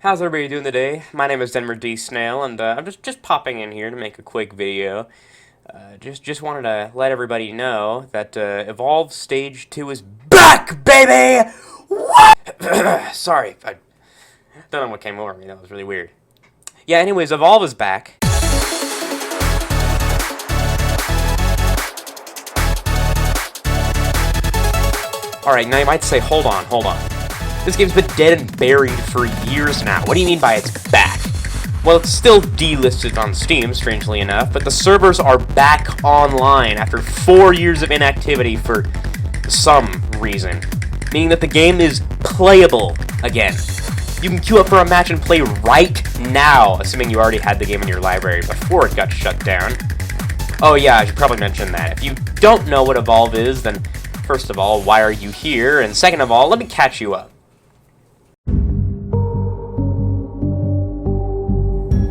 How's everybody doing today? My name is Denver D. Snail, and I'm just popping in here to make a quick video. Just wanted to let everybody know that Evolve Stage 2 is back, baby! What? Sorry, I don't know what came over me. That was really weird. Yeah, anyways, Evolve is back. Alright, now you might say, hold on. This game's been dead and buried for years now. What do you mean by it's back? Well, it's still delisted on Steam, strangely enough, but the servers are back online after 4 years of inactivity for some reason. Meaning that the game is playable again. You can queue up for a match and play right now, assuming you already had the game in your library before it got shut down. Oh yeah, I should probably mention that. If you don't know what Evolve is, then first of all, why are you here? And second of all, let me catch you up.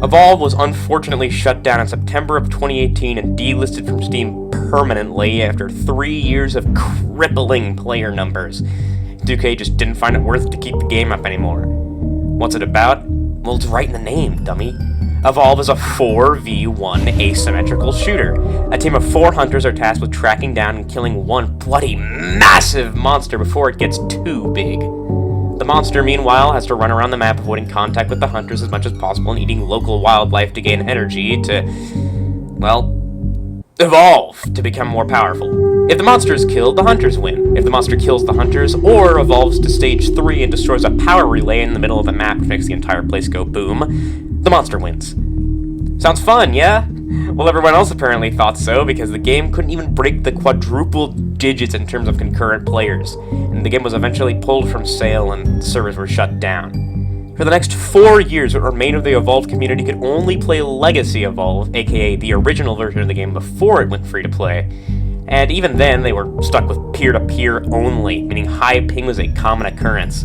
Evolve was unfortunately shut down in September of 2018 and delisted from Steam permanently after 3 years of crippling player numbers. 2K just didn't find it worth to keep the game up anymore. What's it about? Well, it's right in the name, dummy. Evolve is a 4v1 asymmetrical shooter. A team of 4 hunters are tasked with tracking down and killing one bloody massive monster before it gets too big. The monster, meanwhile, has to run around the map avoiding contact with the hunters as much as possible and eating local wildlife to gain energy to, well, evolve to become more powerful. If the monster is killed, the hunters win. If the monster kills the hunters or evolves to stage 3 and destroys a power relay in the middle of the map which makes the entire place go boom, the monster wins. Sounds fun, yeah? Well, everyone else apparently thought so, because the game couldn't even break the quadruple digits in terms of concurrent players, and the game was eventually pulled from sale and servers were shut down. For the next 4 years, what remained of the Evolve community could only play Legacy Evolve, aka the original version of the game before it went free to play, and even then they were stuck with peer-to-peer only, meaning high ping was a common occurrence.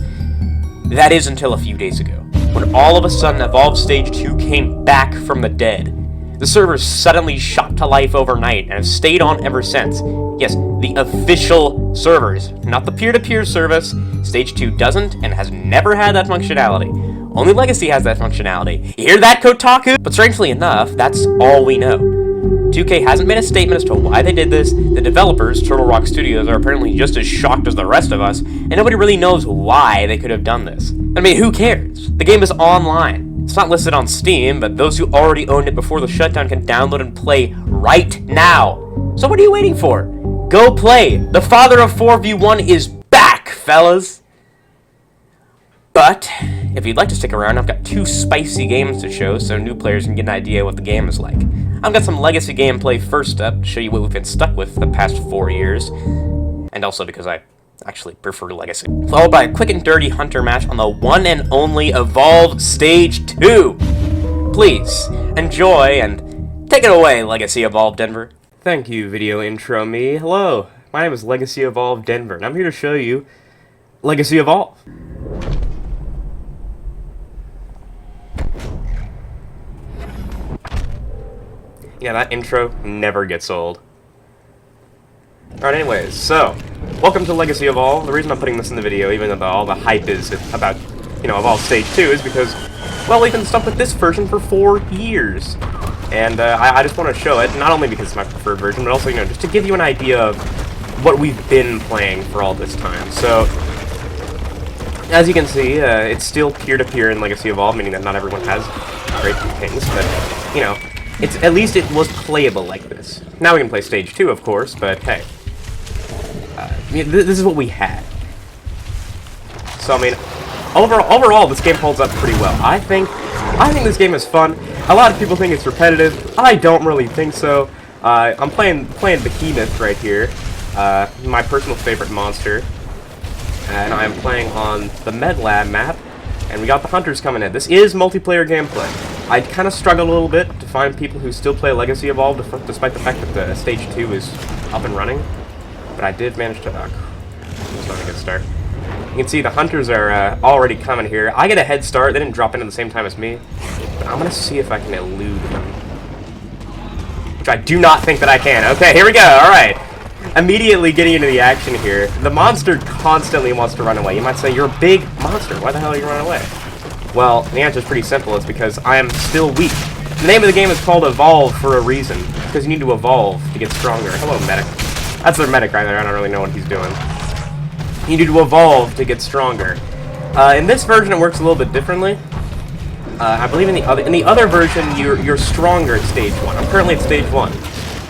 That is until a few days ago, when all of a sudden Evolve Stage 2 came back from the dead. The servers suddenly shot to life overnight and have stayed on ever since. Yes, the official servers, not the peer-to-peer service. Stage 2 doesn't and has never had that functionality. Only Legacy has that functionality. You hear that, Kotaku? But strangely enough, that's all we know. 2K hasn't made a statement as to why they did this. The developers, Turtle Rock Studios, are apparently just as shocked as the rest of us, and nobody really knows why they could have done this. I mean, who cares? The game is online. It's not listed on Steam, but those who already owned it before the shutdown can download and play right now. So what are you waiting for? Go play! The father of 4v1 is back, fellas! But, if you'd like to stick around, I've got 2 spicy games to show so new players can get an idea what the game is like. I've got some Legacy gameplay first up to show you what we've been stuck with the past 4 years, and also because I actually prefer Legacy. Followed by a quick and dirty hunter match on the one and only Evolve Stage 2. Please, enjoy and take it away, Legacy Evolve Denver. Thank you, video intro me. Hello, my name is Legacy Evolve Denver, and I'm here to show you Legacy Evolve. Yeah, that intro never gets old. Alright, anyways, so, welcome to Legacy Evolve. The reason I'm putting this in the video, even though all the hype is about, Evolve Stage 2, is because, well, we've been stuck with this version for 4 years. And I just want to show it, not only because it's my preferred version, but also, just to give you an idea of what we've been playing for all this time. So, as you can see, it's still peer-to-peer in Legacy Evolve, meaning that not everyone has great things, but, at least it was playable like this. Now we can play Stage 2, of course, but hey. This is what we had. So, I mean, overall, this game holds up pretty well. I think this game is fun. A lot of people think it's repetitive. I don't really think so. I'm playing Behemoth right here, my personal favorite monster, and I'm playing on the MedLab map, and we got the hunters coming in. This is multiplayer gameplay. I kind of struggle a little bit to find people who still play Legacy Evolve, despite the fact that the Stage 2 is up and running. But I did manage to... That's not a good start. You can see the hunters are already coming here. I get a head start. They didn't drop in at the same time as me. But I'm going to see if I can elude them. Which I do not think that I can. Okay, here we go. Alright. Immediately getting into the action here. The monster constantly wants to run away. You might say, you're a big monster. Why the hell are you running away? Well, the answer is pretty simple. It's because I am still weak. The name of the game is called Evolve for a reason. Because you need to evolve to get stronger. Hello, medic. That's their medic right there. I don't really know what he's doing. You need to evolve to get stronger. In this version, it works a little bit differently. I believe in the other version, you're stronger at stage 1. I'm currently at stage 1.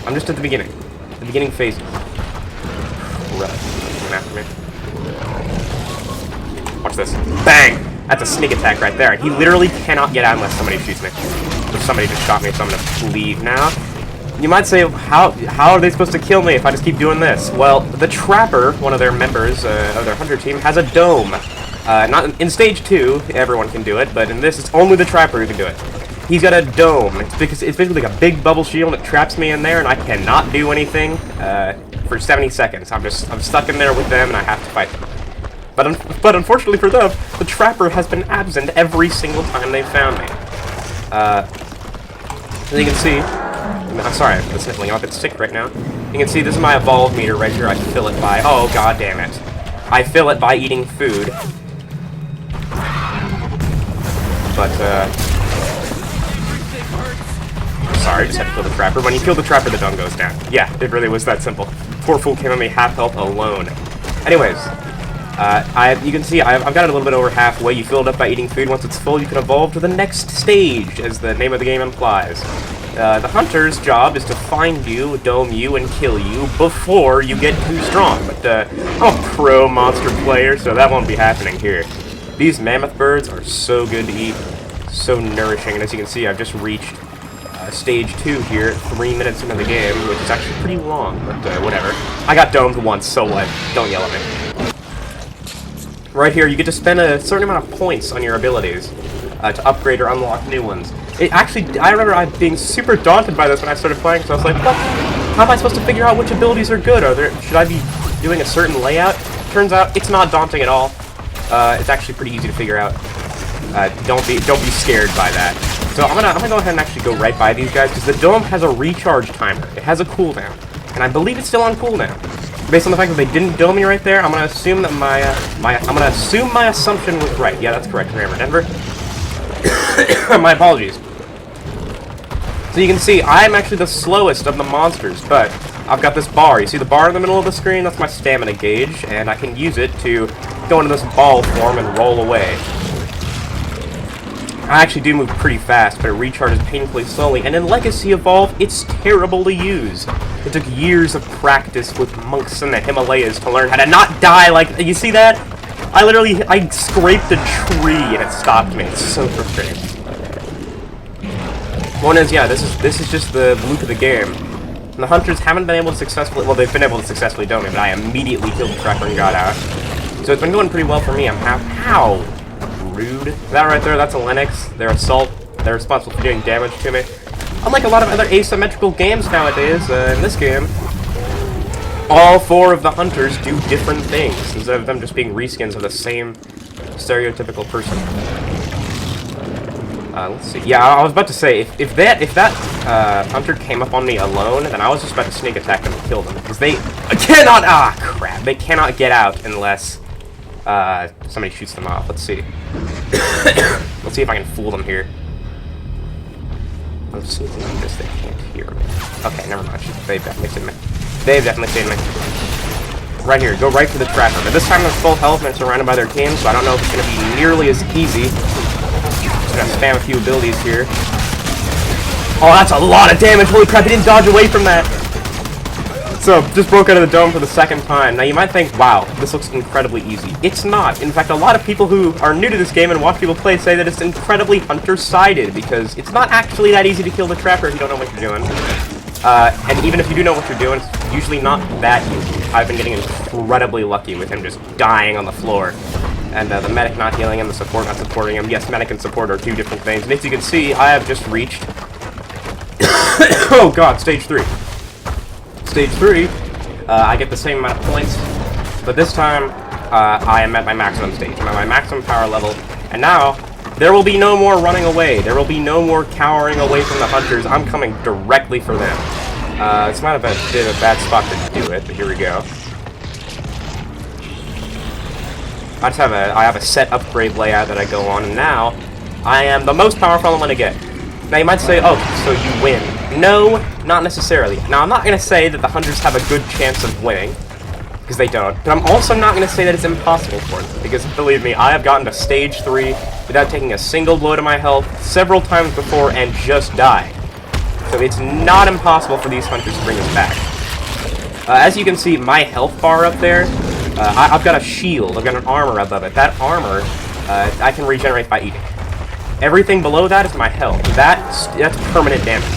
I'm just at the beginning. The beginning phase. Right. Coming after me. Watch this. Bang! That's a sneak attack right there. He literally cannot get out unless somebody shoots me. So somebody just shot me, so I'm gonna leave now. You might say, how are they supposed to kill me if I just keep doing this? Well, the Trapper, one of their members of their hunter team, has a dome. Not in stage 2, everyone can do it, but in this, it's only the Trapper who can do it. He's got a dome. It's basically like a big bubble shield that traps me in there, and I cannot do anything for 70 seconds. I'm stuck in there with them, and I have to fight them. But unfortunately for them, the Trapper has been absent every single time they've found me. As you can see, I'm sorry, I'm sniffling. I'm a bit sick right now. You can see this is my evolve meter right here. I fill it by, oh god damn it. I fill it by eating food. But, sorry, just had to kill the Trapper. When you kill the Trapper, the dome goes down. Yeah, it really was that simple. Poor fool came at me half health alone. Anyways, you can see I've got it a little bit over halfway. You fill it up by eating food. Once it's full, you can evolve to the next stage, as the name of the game implies. The hunter's job is to find you, dome you, and kill you before you get too strong. But I'm a pro monster player, so that won't be happening here. These mammoth birds are so good to eat, so nourishing, and as you can see, I've just reached stage 2 here, 3 minutes into the game, which is actually pretty long, but whatever. I got domed once, so what? Don't yell at me. Right here, you get to spend a certain amount of points on your abilities to upgrade or unlock new ones. I remember being super daunted by this when I started playing, so I was like, what? How am I supposed to figure out which abilities are good? Should I be doing a certain layout? Turns out, it's not daunting at all. It's actually pretty easy to figure out. Don't be scared by that. So I'm gonna go ahead and actually go right by these guys, because the dome has a recharge timer. It has a cooldown, and I believe it's still on cooldown. Based on the fact that they didn't dome me right there, I'm gonna assume that my assumption was right. Yeah, that's correct, Rammer Denver. My apologies. So you can see, I'm actually the slowest of the monsters, but I've got this bar. You see the bar in the middle of the screen? That's my stamina gauge, and I can use it to go into this ball form and roll away. I actually do move pretty fast, but it recharges painfully slowly, and in Legacy Evolve, it's terrible to use. It took years of practice with monks in the Himalayas to learn how to not die like... You see that? I scraped a tree and it stopped me. It's so frustrating. One is, yeah, this is just the loop of the game. And the hunters haven't been able to successfully... Well, they've been able to successfully dome me, but I immediately killed the Trapper and got out. So it's been going pretty well for me. I'm half... How? Rude. That right there, that's a Lennox. Their assault. They're responsible for doing damage to me. Unlike a lot of other asymmetrical games nowadays, in this game, all 4 of the hunters do different things, instead of them just being reskins of the same stereotypical person. Let's see. Yeah, I was about to say, if that hunter came up on me alone, then I was just about to sneak attack them and kill them, because they cannot... Ah, crap. They cannot get out unless somebody shoots them off. Let's see. Let's see if I can fool them here. I'm sneaking like this, they can't hear me. Okay, never mind. They've definitely seen me. They've definitely seen me. Right here, go right for the Trapper. But this time they're full health and surrounded by their team, so I don't know if it's going to be nearly as easy. Just going to spam a few abilities here. Oh, that's a lot of damage! Holy crap, he didn't dodge away from that! So, just broke out of the dome for the second time. Now, you might think, wow, this looks incredibly easy. It's not. In fact, a lot of people who are new to this game and watch people play say that it's incredibly hunter-sided, because it's not actually that easy to kill the Trapper if you don't know what you're doing. And even if you do know what you're doing, it's usually not that easy. I've been getting incredibly lucky with him just dying on the floor. And the medic not healing him, the support not supporting him. Yes, medic and support are 2 different things. And as you can see, I have just reached... oh god, stage 3. Stage 3, I get the same amount of points, but this time, I am at my maximum stage. I'm at my maximum power level, and now, there will be no more running away. There will be no more cowering away from the hunters. I'm coming directly for them. It's might have been a bit of a bad spot to do it, but here we go. I have a set upgrade layout that I go on, and now, I am the most powerful I'm gonna get. Now you might say, oh, so you win. No, not necessarily. Now I'm not gonna say that the hunters have a good chance of winning, because they don't. But I'm also not gonna say that it's impossible for them, because believe me, I have gotten to stage 3 without taking a single blow to my health several times before and just died. So it's not impossible for these hunters to bring us back. As you can see, my health bar up there, I've got a shield, I've got an armor above it. That armor, I can regenerate by eating. Everything below that is my health. That's permanent damage.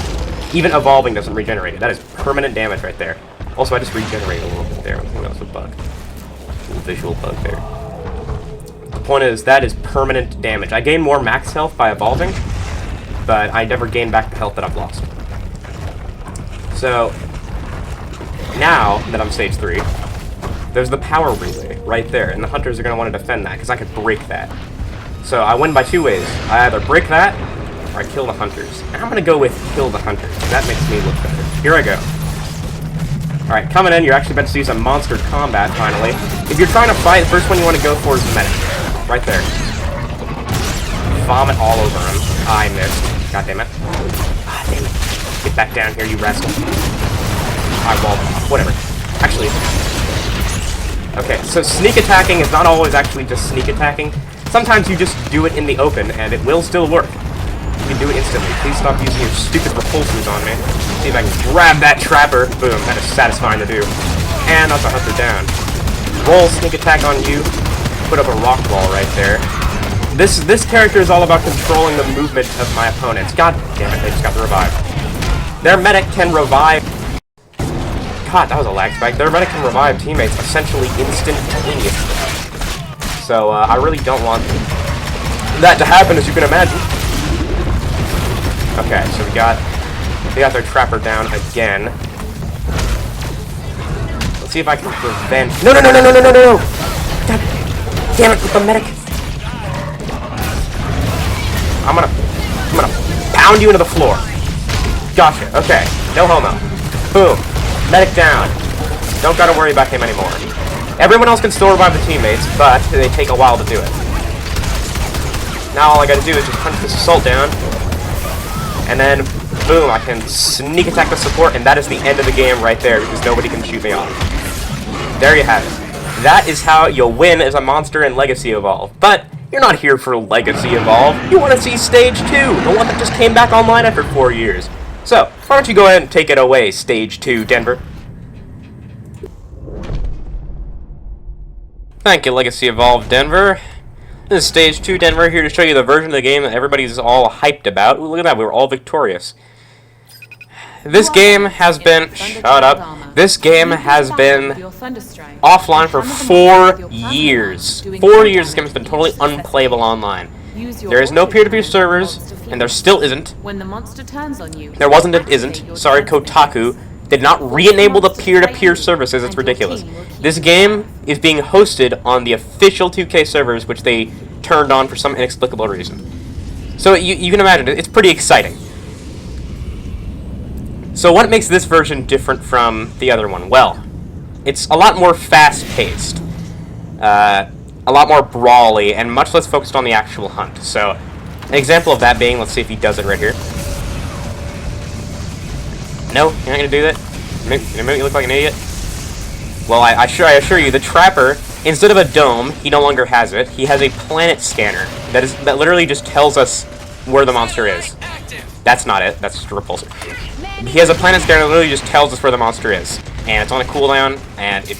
Even evolving doesn't regenerate it. That is permanent damage right there. Also, I just regenerate a little bit there. I think that was a bug. A little visual bug there. The point is, that is permanent damage. I gain more max health by evolving, but I never gain back the health that I've lost. So, now that I'm stage 3, there's the power relay right there, and the hunters are going to want to defend that, because I could break that. So I win by 2 ways. I either break that, or I kill the hunters. And I'm going to go with kill the hunters. That makes me look better. Here I go. Alright, coming in, you're actually about to see some monster combat, finally. If you're trying to fight, the first one you want to go for is the medic. Right there. Vomit all over him. I missed. God damn it. Ah, damn it. Get back down here, you rascal. I walled him off. Whatever. Actually... Okay, so sneak attacking is not always actually just sneak attacking. Sometimes you just do it in the open, and it will still work. You can do it instantly. Please stop using your stupid repulsors on me. See if I can grab that trapper. Boom, that is satisfying to do. And knock the hunter down. Roll sneak attack on you. Put up a rock wall right there. This character is all about controlling the movement of my opponents. God damn it, they just got the revive. Their medic can revive... God, that was a lag spike. Their medic can revive teammates essentially instantaneously. So, I really don't want that to happen, as you can imagine. Okay, so we got their trapper down again. Let's see if I can prevent... No! God damn it, with the medic! I'm gonna pound you into the floor. Gotcha, okay. No homo. Boom. Medic down. Don't gotta worry about him anymore. Everyone else can still revive the teammates, but they take a while to do it. Now all I gotta do is just punch this assault down, and then, boom, I can sneak attack the support, and that is the end of the game right there, because nobody can shoot me off. There you have it. That is how you'll win as a monster in Legacy Evolve. But you're not here for Legacy Evolve. You want to see Stage 2, the one that just came back online after 4 years. So, why don't you go ahead and take it away, Stage 2, Denver. Thank you, Legacy Evolve Denver. This is Stage 2 Denver, here to show you the version of the game that everybody's all hyped about. Ooh, look at that, we were all victorious. This game has been... Shut up. This game has been offline for 4 years. 4 years this game has been totally unplayable online. There is no peer-to-peer servers, and there still isn't. There wasn't and isn't. Sorry, Kotaku did not re-enable the peer-to-peer services. It's ridiculous. This game is being hosted on the official 2K servers, which they turned on for some inexplicable reason. So you can imagine, it's pretty exciting. So what makes this version different from the other one? Well, it's a lot more fast-paced, a lot more brawly, and much less focused on the actual hunt. So, an example of that being, let's see if he does it right here. No, you're not going to do that? You're make me look like an idiot? Well, I assure you, the Trapper, instead of a dome, he no longer has it. He has a planet scanner that literally just tells us where the monster is. That's not it. That's just a repulsor. He has a planet scanner that literally just tells us where the monster is. And it's on a cooldown, and it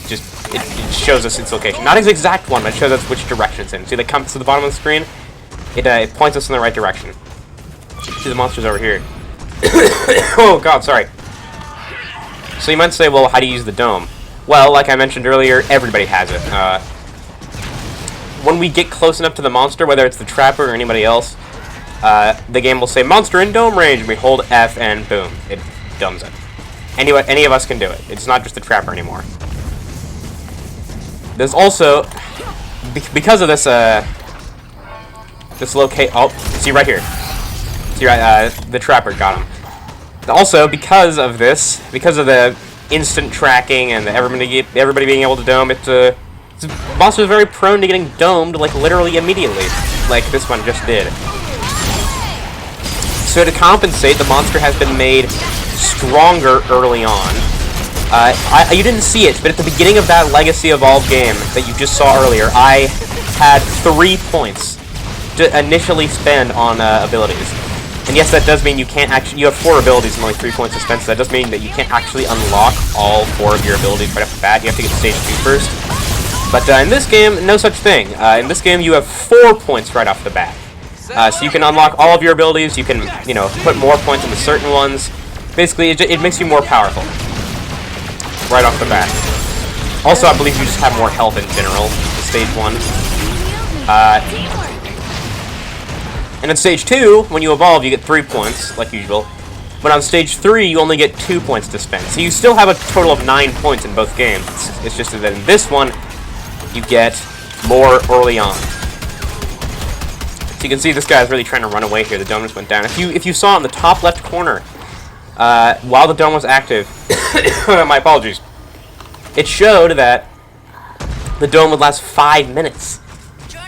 shows us its location. Not its exact one, but it shows us which direction it's in. See the compass at the bottom of the screen? It points us in the right direction. See, the monster's over here. Oh, God, sorry. So you might say, well, how do you use the dome? Well, like I mentioned earlier, everybody has it. When we get close enough to the monster, whether it's the Trapper or anybody else, the game will say, monster in dome range, and we hold F, and boom, it domes it. Any of us can do it. It's not just the Trapper anymore. There's also, because of this, oh, see right here. See right, the Trapper got him. Also, because of this, because of the instant tracking and everybody being able to dome, the monster is very prone to getting domed, like, literally immediately, like this one just did. So to compensate, the monster has been made stronger early on. You didn't see it, but at the beginning of that Legacy Evolved game that you just saw earlier, I had 3 points to initially spend on abilities. And yes, that does mean you can't actually... You have 4 abilities and only 3 points to spend, so that does mean that you can't actually unlock all 4 of your abilities right off the bat. You have to get stage 2 first. But in this game, no such thing. In this game, you have 4 points right off the bat. So you can unlock all of your abilities, you can, you know, put more points into certain ones. Basically, it makes you more powerful. Right off the bat. Also, I believe you just have more health in general in stage 1. And in stage 2, when you evolve, you get 3 points, like usual. But on stage 3, you only get 2 points to spend. So you still have a total of 9 points in both games. It's just that in this one, you get more early on. So you can see this guy's really trying to run away here. The dome just went down. If you saw in the top left corner, while the dome was active, my apologies, it showed that the dome would last 5 minutes.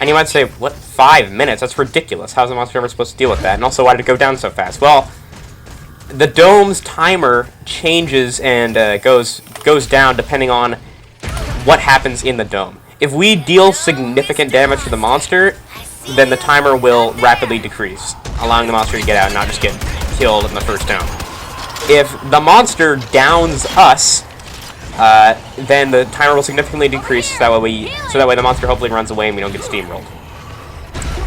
And you might say, what, 5 minutes? That's ridiculous. How's the monster ever supposed to deal with that? And also, why did it go down so fast? Well, the dome's timer changes and goes down depending on what happens in the dome. If we deal significant damage to the monster, then the timer will rapidly decrease, allowing the monster to get out and not just get killed in the first dome. If the monster downs us, then the timer will significantly decrease, so that way the monster hopefully runs away and we don't get steamrolled.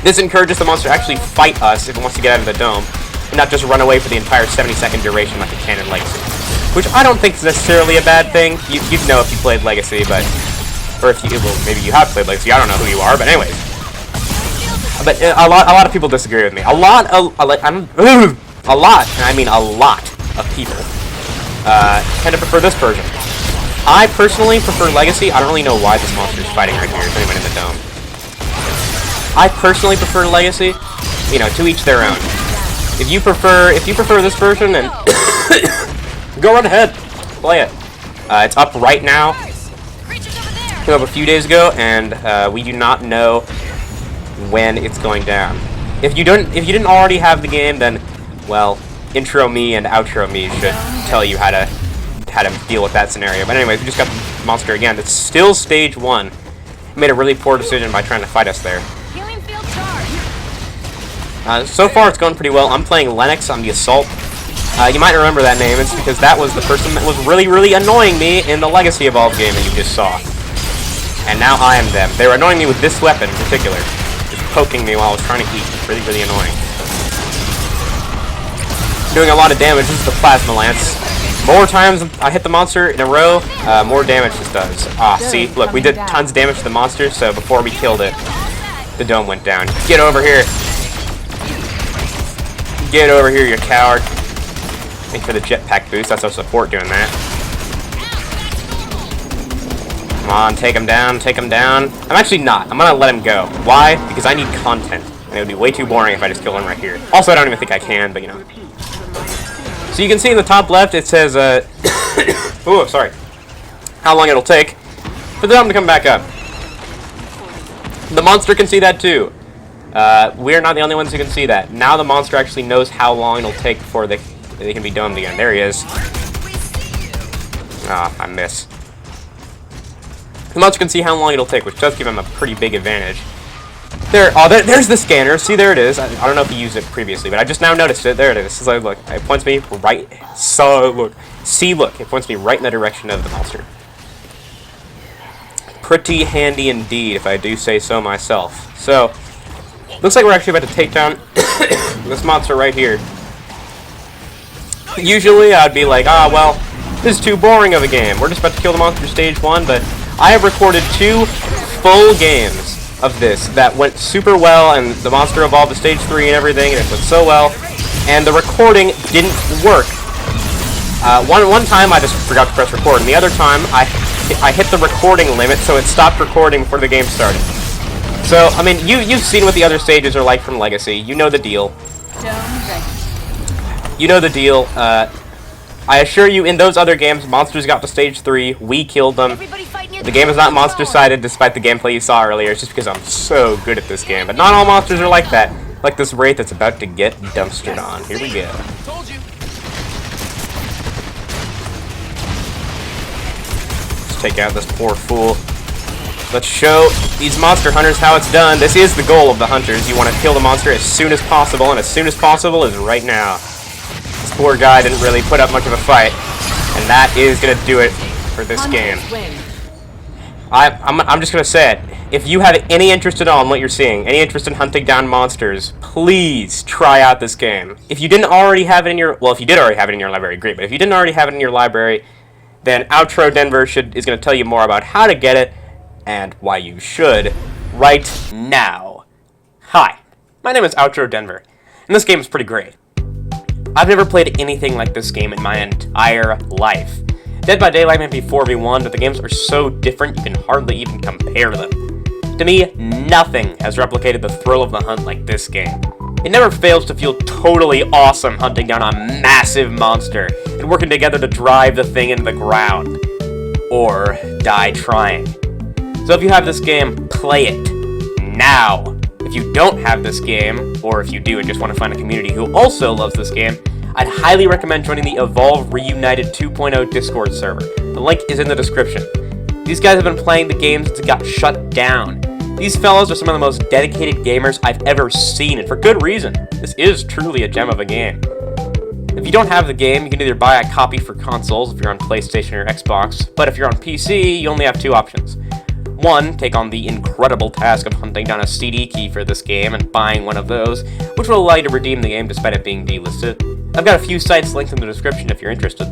This encourages the monster to actually fight us if it wants to get out of the dome, and not just run away for the entire 70-second duration like a canon Legacy. Which I don't think is necessarily a bad thing. You'd know if you played Legacy, or if you, well, maybe you have played Legacy, I don't know who you are, but anyways. But a lot of people disagree with me. A lot, and I mean a lot of people tend to prefer this version. I personally prefer Legacy. I don't really know why this monster is fighting right here. It's anyone in the dome. I personally prefer Legacy. You know, to each their own. If you prefer this version, then go right ahead, play it. It's up right now. Came up a few days ago, and we do not know when it's going down. If you didn't already have the game, then, well, intro me and outro me should tell you how to deal with that scenario. But anyways, we just got the monster again. It's still stage 1. Made a really poor decision by trying to fight us there. So far it's going pretty well. I'm playing Lennox on the Assault. You might remember that name. It's because that was the person that was really, really annoying me in the Legacy Evolved game that you just saw. And now I am them. They were annoying me with this weapon in particular. Just poking me while I was trying to eat. Really, really annoying. Doing a lot of damage. This is the Plasma Lance. More times I hit the monster in a row, more damage this does. See? Look, we did tons of damage to the monster, so before we killed it, the dome went down. Get over here. Get over here, you coward. Thanks for the jetpack boost. That's our support doing that. Come on, take him down, take him down. I'm actually not. I'm gonna let him go. Why? Because I need content. And it would be way too boring if I just killed him right here. Also, I don't even think I can, but you know. So you can see in the top left, it says, oh, sorry. How long it'll take for the dome to come back up. The monster can see that too. We're not the only ones who can see that. Now the monster actually knows how long it'll take before they can be domed again. There he is. I miss. The monster can see how long it'll take, which does give him a pretty big advantage. There's the scanner. See, there it is. I don't know if you used it previously, but I just now noticed it. There it is. So, look, it points me right. So, look. See, look. It points me right in the direction of the monster. Pretty handy indeed, if I do say so myself. So, looks like we're actually about to take down this monster right here. Usually, I'd be like, well, this is too boring of a game. We're just about to kill the monster stage 1, but I have recorded 2 full games of this that went super well, and the monster evolved to stage 3 and everything, and it went so well, and the recording didn't work. One time I just forgot to press record, and the other time I hit the recording limit, so it stopped recording before the game started. So, I mean, you've seen what the other stages are like from Legacy. You know the deal. You know the deal. I assure you, in those other games, monsters got to stage 3, we killed them. The game is not monster-sided, despite the gameplay you saw earlier. It's just because I'm so good at this game. But not all monsters are like that. Like this Wraith that's about to get dumpstered on. Here we go. Told you. Let's take out this poor fool. Let's show these monster hunters how it's done. This is the goal of the hunters. You want to kill the monster as soon as possible, and as soon as possible is right now. This poor guy didn't really put up much of a fight, and that is going to do it for this game. I'm just going to say it. If you have any interest at all in what you're seeing, any interest in hunting down monsters, please try out this game. If you didn't already have it in your... Well, if you did already have it in your library, great. But if you didn't already have it in your library, then Outro Denver is going to tell you more about how to get it and why you should right now. Hi, my name is Outro Denver, and this game is pretty great. I've never played anything like this game in my entire life. Dead by Daylight may be 4v1, but the games are so different you can hardly even compare them. To me, nothing has replicated the thrill of the hunt like this game. It never fails to feel totally awesome hunting down a massive monster and working together to drive the thing into the ground. Or die trying. So if you have this game, play it now. If you don't have this game, or if you do and just want to find a community who also loves this game, I'd highly recommend joining the Evolve Reunited 2.0 Discord server. The link is in the description. These guys have been playing the game since it got shut down. These fellows are some of the most dedicated gamers I've ever seen, and for good reason. This is truly a gem of a game. If you don't have the game, you can either buy a copy for consoles if you're on PlayStation or Xbox, but if you're on PC, you only have two options. One, take on the incredible task of hunting down a CD key for this game and buying one of those, which will allow you to redeem the game despite it being delisted. I've got a few sites linked in the description if you're interested.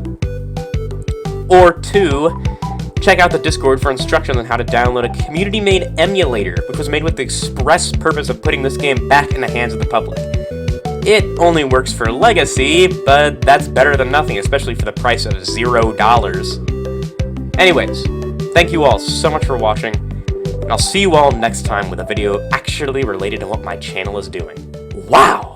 Or two, check out the Discord for instructions on how to download a community-made emulator, which was made with the express purpose of putting this game back in the hands of the public. It only works for Legacy, but that's better than nothing, especially for the price of $0. Anyways, thank you all so much for watching, and I'll see you all next time with a video actually related to what my channel is doing. Wow!